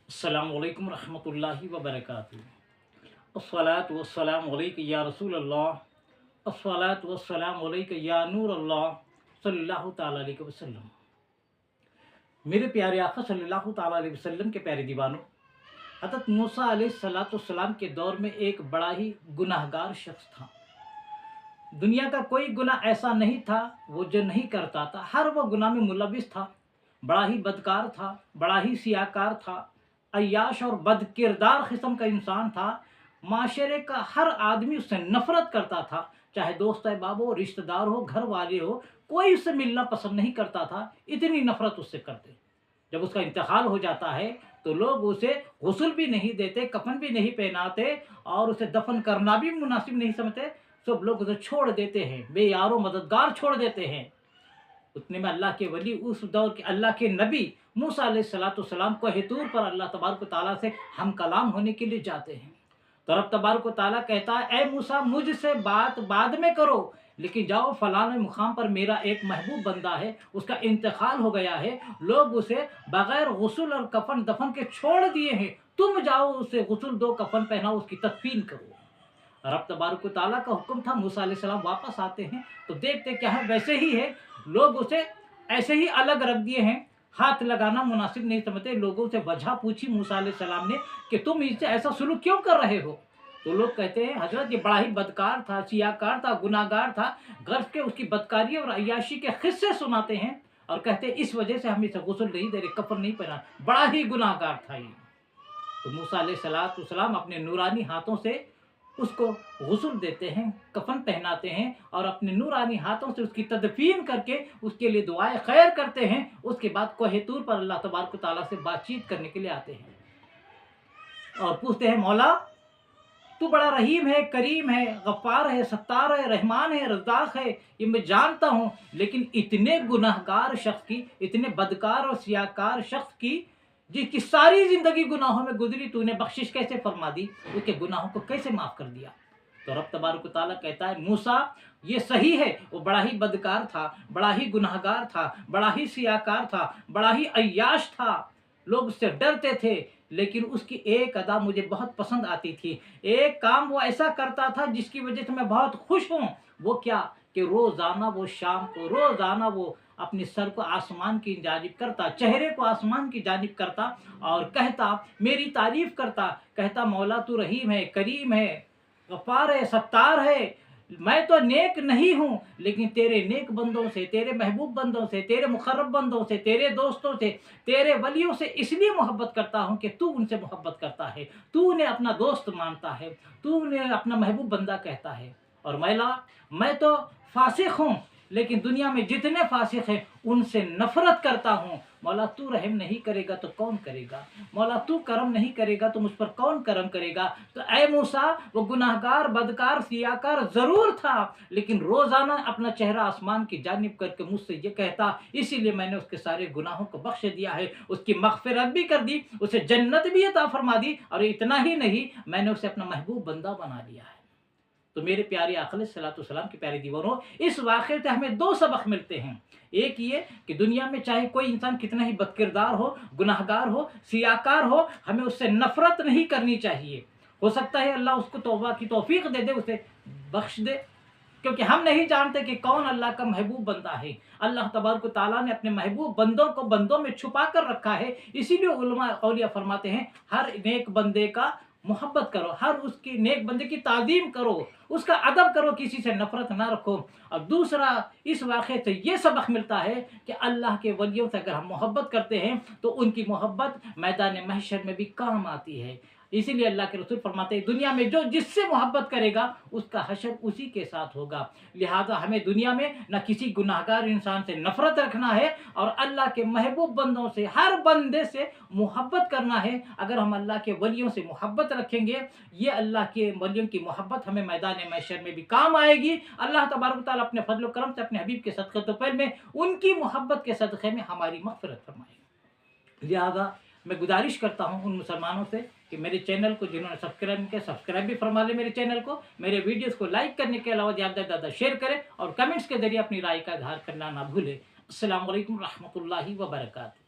अस्सलामु अलैकुम रहमतुल्लाहि व बरकातुहू। अस्सलातु वस्सलामु अलैका या रसूल अल्लाह। अस्सलातु वस्सलामु अलैका या नूर अल्लाह सल्लल्लाहु ताला अलैहि वसल्लम। मेरे प्यारे आका सल्लल्लाहु ताला अलैहि वसल्लम के प्यारे दीवानों, हज़रत मूसा अलैहिस्सलाम के दौर में एक बड़ा ही गुनाहगार शख्स था। दुनिया का कोई गुनाह ऐसा नहीं था वो जो नहीं करता था, हर वो गुनाह में मुलविस था। बड़ा ही बदकार था, बड़ा ही सियाकार था, अय्याश और बदकिरदार किस्म का इंसान था। माशरे का हर आदमी उससे नफरत करता था, चाहे दोस्त अहबाब हो, रिश्तेदार हो, घर वाले हो, कोई उससे मिलना पसंद नहीं करता था। इतनी नफरत उससे करते। जब उसका इंतकाल हो जाता है तो लोग उसे गुस्ल भी नहीं देते, कफन भी नहीं पहनाते और उसे दफन करना भी मुनासिब नहीं समझते। सब लोग उसे छोड़ देते हैं, बेयारो मददगार छोड़ देते हैं। उतने में अल्लाह के वली, उस दौर के अल्लाह के नबी मूसा अलैहिस्सलाम को तूर पर अल्लाह तबारक ताला से हम कलाम होने के लिए जाते हैं। तो रब तबारक ताला कहता है, ए मूसा मुझसे बात बाद में करो, लेकिन जाओ फलाने मुकाम पर मेरा एक महबूब बंदा है, उसका इंतकाल हो गया है, लोग उसे बगैर गुस्ल और कफन दफन के छोड़ दिए हैं, तुम जाओ उसे गुस्ल दो, कफन पहनाओ, उसकी तदफीन करो। रब तबारक ताला का हुक्म था। मूसा अलैहिस्सलाम वापस आते हैं तो देखते क्या है, वैसे ही है। लोग उसे ऐसे ही अलग रख दिए हैं, हाथ लगाना मुनासिब नहीं समझते। लोगों से वजह पूछी मूसा अलैहिस्सलाम ने कि तुम इससे ऐसा सुलूक क्यों कर रहे हो? तो लोग कहते हैं, हजरत ये बड़ा ही बदकार था, सियाकार था, गुनाहगार था। गर्व के उसकी बदकारी और अय्याशी के किस्से सुनाते हैं और कहते हैं इस वजह से हम इसे गुस्ल नहीं दे रहे, कफन नहीं पहना, बड़ा ही गुनाहगार था ये। तो मूसा अलैहिस्सलाम अपने नूरानी हाथों से उसको गुस्ल देते हैं, कफन पहनाते हैं और अपने नूरानी हाथों से उसकी तदफीन करके उसके लिए दुआएं खैर करते हैं। उसके बाद कोहे तूर पर अल्लाह तबारक ताला से बातचीत करने के लिए आते हैं और पूछते हैं, मौला तू बड़ा रहीम है, करीम है, गफ्फार है, सत्तार है, रहमान है, रज़्ज़ाक़ है, ये मैं जानता हूँ, लेकिन इतने गुनाहगार शख्स की, इतने बदकार और सियाकार शख्स की जिसकी सारी जिंदगी गुनाहों में गुजरी, तूने बख्शिश कैसे फरमा दी, उसके गुनाहों को कैसे माफ कर दिया? तो रब तबारक ताला कहता है, मूसा ये सही है, वो बड़ा ही बदकार था, बड़ा ही गुनाहगार था, बड़ा ही सियाकार था, बड़ा ही अय्याश था, लोग उससे डरते थे, लेकिन उसकी एक अदा मुझे बहुत पसंद आती थी। एक काम वो ऐसा करता था जिसकी वजह से मैं बहुत खुश हूँ। वो क्या कि रोज़ाना वो शाम को, रोज़ाना वो अपने सर को आसमान की जानिब करता, चेहरे को आसमान की जानिब करता और कहता, मेरी तारीफ करता, कहता मौला तू रहीम है, करीम है, गफ्फार है, सत्तार है। मैं तो नेक नहीं हूँ, लेकिन तेरे नेक बंदों से, तेरे महबूब बंदों से, तेरे मुकर्रब बंदों से, तेरे दोस्तों से, तेरे वलियों से इसलिए मोहब्बत करता हूँ कि तू उनसे मोहब्बत करता है, तू उन्हें अपना दोस्त मानता है, तू उन्हें अपना महबूब बंदा कहता है। और मैं तो फासिक हूँ, लेकिन दुनिया में जितने फासिक हैं उनसे नफरत करता हूँ। मौला तू रहम नहीं करेगा तो कौन करेगा? मौला तू करम नहीं करेगा तो मुझ पर कौन करम करेगा? तो ऐ मूसा, वो गुनाहगार, बदकार, सियाकार जरूर था, लेकिन रोजाना अपना चेहरा आसमान की जानिब करके मुझसे ये कहता, इसीलिए मैंने उसके सारे गुनाहों को बख्श दिया है, उसकी मगफिरत भी कर दी, उसे जन्नत भी अता फरमा दी, और इतना ही नहीं, मैंने उसे अपना महबूब बंदा बना लिया है। तो मेरे प्यारे आका अलैहिस्सलाम के प्यारे दीवानों, इस वाक़े से हमें दो सबक मिलते हैं। एक ये कि दुनिया में चाहे कोई इंसान कितना ही बदकिरदार हो, गुनाहगार हो, सियाकार हो, हमें उससे नफरत नहीं करनी चाहिए। हो सकता है अल्लाह उसको तौबा की तौफीक दे दे, उसे बख्श दे, क्योंकि हम नहीं जानते कि कौन अल्लाह का महबूब बंदा है। अल्लाह तबारक ताला ने अपने महबूब बंदों को बंदों में छुपा कर रखा है। इसीलिए उलमा औलिया फरमाते हैं, हर नेक बंदे का मोहब्बत करो, हर उसकी नेक बंदे की ताज़ीम करो, उसका अदब करो, किसी से नफरत ना रखो। और दूसरा, इस वाक़े से ये सबक मिलता है कि अल्लाह के वलियों से अगर हम मोहब्बत करते हैं तो उनकी मोहब्बत मैदान महशर में भी काम आती है। इसीलिए अल्लाह के रसूल फरमाते हैं, दुनिया में जो जिससे मोहब्बत करेगा उसका हशर उसी के साथ होगा। लिहाजा हमें दुनिया में न किसी गुनाहगार इंसान से नफरत रखना है और अल्लाह के महबूब बंदों से, हर बंदे से मोहब्बत करना है। अगर हम अल्लाह के वलियों से मोहब्बत रखेंगे, ये अल्लाह के वलियों की मोहब्बत हमें मैदान महशर में भी काम आएगी। अल्लाह तबारक ताला अपने फजल करम से अपने हबीब के सदक़े तोफ़ैल में उनकी मोहब्बत के सदक़े में हमारी मग़फ़िरत फरमाएगी। लिहाजा मैं गुजारिश करता हूँ उन मुसलमानों से कि मेरे चैनल को जिन्होंने सब्सक्राइब किया, सब्सक्राइब भी फरमा लें मेरे चैनल को, मेरे वीडियोस को लाइक करने के अलावा ज़्यादा से ज़्यादा शेयर करें और कमेंट्स के ज़रिए अपनी राय का इज़हार करना ना भूलें। अस्सलामु अलैकुम रहमतुल्लाहि व बरकातुहू।